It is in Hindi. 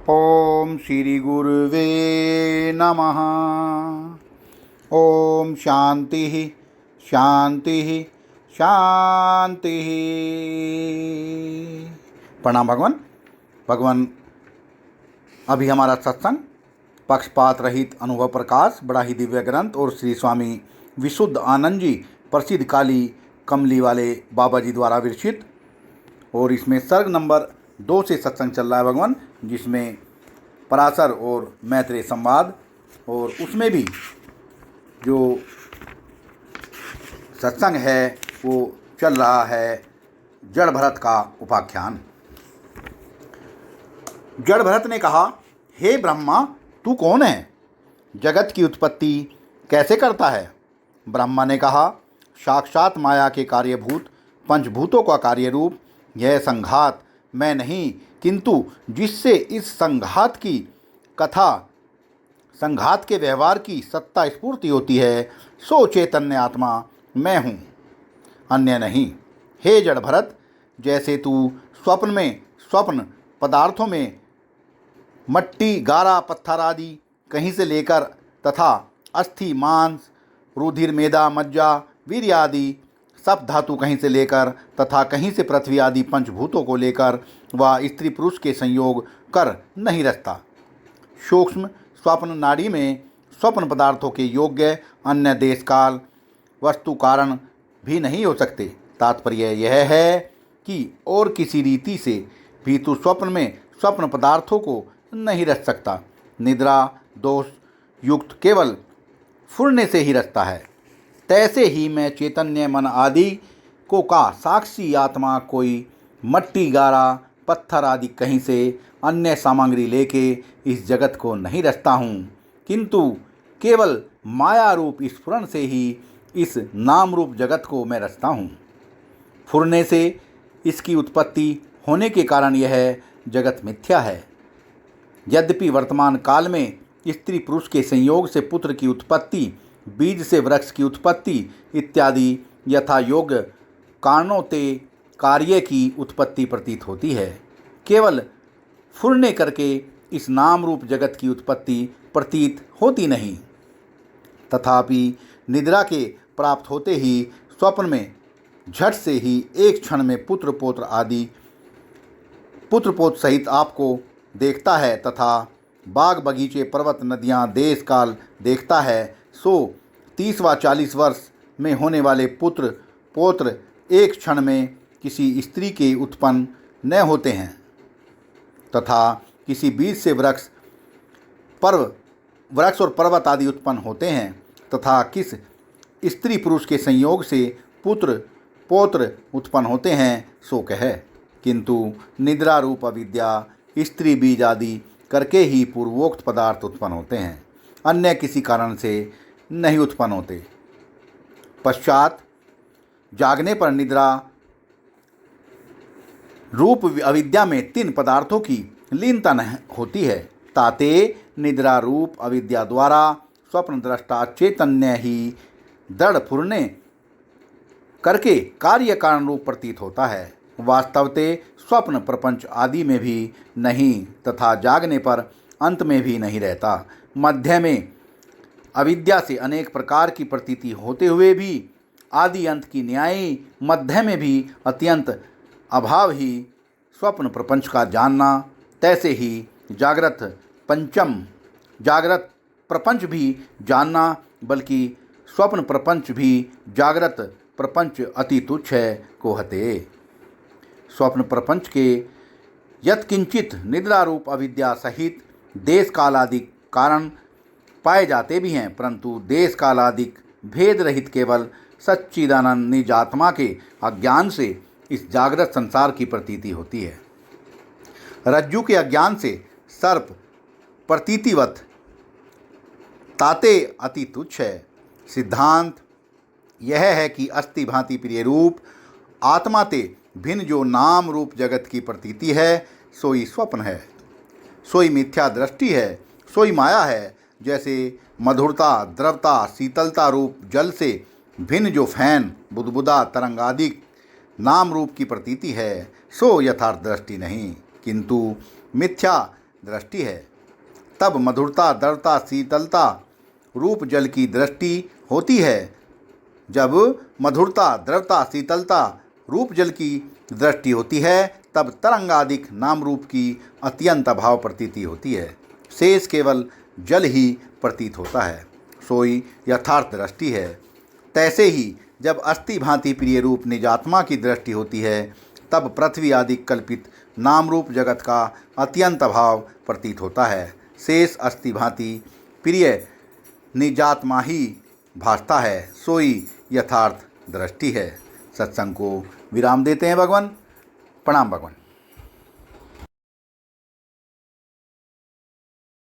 ओम श्री गुरुवे नमः। ओम शांति शांति शांति। प्रणाम भगवान। भगवान, अभी हमारा सत्संग पक्षपात रहित अनुभव प्रकाश बड़ा ही दिव्य ग्रंथ और श्री स्वामी विशुद्ध आनंद जी प्रसिद्ध काली कमली वाले बाबा जी द्वारा विरचित, और इसमें सर्ग नंबर 2 से सत्संग चल रहा है भगवान, जिसमें पराशर और मैत्रेय संवाद, और उसमें भी जो सत्संग है वो चल रहा है जड़ भरत का उपाख्यान। जड़ भरत ने कहा, हे ब्रह्मा, तू कौन है? जगत की उत्पत्ति कैसे करता है? ब्रह्मा ने कहा, साक्षात माया के कार्यभूत पंचभूतों का कार्य रूप यह संघात मैं नहीं, किंतु जिससे इस संघात की कथा, संघात के व्यवहार की सत्ता स्फूर्ति होती है, सो चैतन्य आत्मा मैं हूँ, अन्य नहीं। हे जड़ भरत, जैसे तू स्वप्न में स्वप्न पदार्थों में मट्टी, गारा, पत्थर आदि कहीं से लेकर तथा अस्थि, मांस, रुधिर, मेदा, मज्जा, वीर्य आदि सब धातु कहीं से लेकर तथा कहीं से पृथ्वी आदि पंचभूतों को लेकर वह स्त्री पुरुष के संयोग कर नहीं रचता। सूक्ष्म स्वप्न नाड़ी में स्वप्न पदार्थों के योग्य अन्य देश काल वस्तु कारण भी नहीं हो सकते। तात्पर्य यह है कि और किसी रीति से भी तू स्वप्न में स्वप्न पदार्थों को नहीं रच सकता। निद्रा दोष युक्त केवल फुरने से ही रचता है। तैसे ही मैं चैतन्य मन आदि को का साक्षी आत्मा कोई मट्टी, गारा, पत्थर आदि कहीं से अन्य सामग्री लेके इस जगत को नहीं रचता हूँ, किंतु केवल माया रूप स्फुरण से ही इस नाम रूप जगत को मैं रचता हूँ। फुरने से इसकी उत्पत्ति होने के कारण यह जगत मिथ्या है। यद्यपि वर्तमान काल में स्त्री पुरुष के संयोग से पुत्र की उत्पत्ति, बीज से वृक्ष की उत्पत्ति इत्यादि यथा योग्य कारणों ते कार्य की उत्पत्ति प्रतीत होती है, केवल फुरने करके इस नाम रूप जगत की उत्पत्ति प्रतीत होती नहीं। तथापि निद्रा के प्राप्त होते ही स्वप्न में झट से ही एक क्षण में पुत्र पोत्र सहित आपको देखता है तथा बाग बगीचे, पर्वत, नदियाँ, देश काल देखता है, सो 30 व 40 वर्ष में होने वाले पुत्र पौत्र एक क्षण में किसी स्त्री के उत्पन्न न होते हैं तथा किसी बीज से वृक्ष और पर्वत आदि उत्पन्न होते हैं तथा किस स्त्री पुरुष के संयोग से पुत्र पौत्र उत्पन्न होते हैं, सो कहे। किंतु निद्रा रूप अविद्या स्त्री बीज आदि करके ही पूर्वोक्त पदार्थ उत्पन्न होते हैं, अन्य किसी कारण से नहीं उत्पन्न होते। पश्चात जागने पर निद्रा रूप अविद्या में 3 पदार्थों की लीनता होती है। ताते निद्रा रूप अविद्या द्वारा स्वप्न दृष्टा चैतन्य ही दृढ़ फुरने करके कार्य कारण रूप प्रतीत होता है। वास्तवते स्वप्न प्रपंच आदि में भी नहीं तथा जागने पर अंत में भी नहीं रहता। मध्य में अविद्या से अनेक प्रकार की प्रतीति होते हुए भी आदि अंत की न्यायी मध्य में भी अत्यंत अभाव ही स्वप्न प्रपंच का जानना, तैसे ही जागृत प्रपंच भी जानना, बल्कि स्वप्न प्रपंच भी जागृत प्रपंच अति तुच्छ है कोहते। स्वप्न प्रपंच के यत्किंचित निद्रा रूप अविद्या सहित देश कालादि कारण पाए जाते भी हैं, परंतु देश कालादिक भेद रहित केवल सच्चिदानंद निज आत्मा के अज्ञान से इस जागृत संसार की प्रतीति होती है। रज्जु के अज्ञान से सर्प प्रतीतिवत ताते अति तुच्छ है। सिद्धांत यह है कि अस्थि भांति प्रिय रूप आत्मा ते भिन्न जो नाम रूप जगत की प्रतीति है, सोई स्वप्न है, सोई मिथ्या दृष्टि है, सोई माया है। जैसे मधुरता, द्रवता, शीतलता रूप जल से भिन्न जो फैन, बुदबुदा, तरंग आदि नाम रूप की प्रतीति है, सो यथार्थ दृष्टि नहीं, किंतु मिथ्या दृष्टि है। तब मधुरता, दृढ़ता, शीतलता रूप जल की दृष्टि होती है। जब मधुरता, दृढ़ता, शीतलता रूप जल की दृष्टि होती है, तब तरंगादिक नाम रूप की अत्यंत अभाव प्रतीति होती है। शेष केवल जल ही प्रतीत होता है, सोई यथार्थ दृष्टि है। तैसे ही जब अस्थि भांति प्रिय रूप निजात्मा की दृष्टि होती है, तब पृथ्वी आदि कल्पित नाम रूप जगत का अत्यंत अभाव प्रतीत होता है। शेष अस्थि भांति प्रिय निजात्मा ही भासता है, सोई यथार्थ दृष्टि है। सत्संग को विराम देते हैं भगवान। प्रणाम भगवान।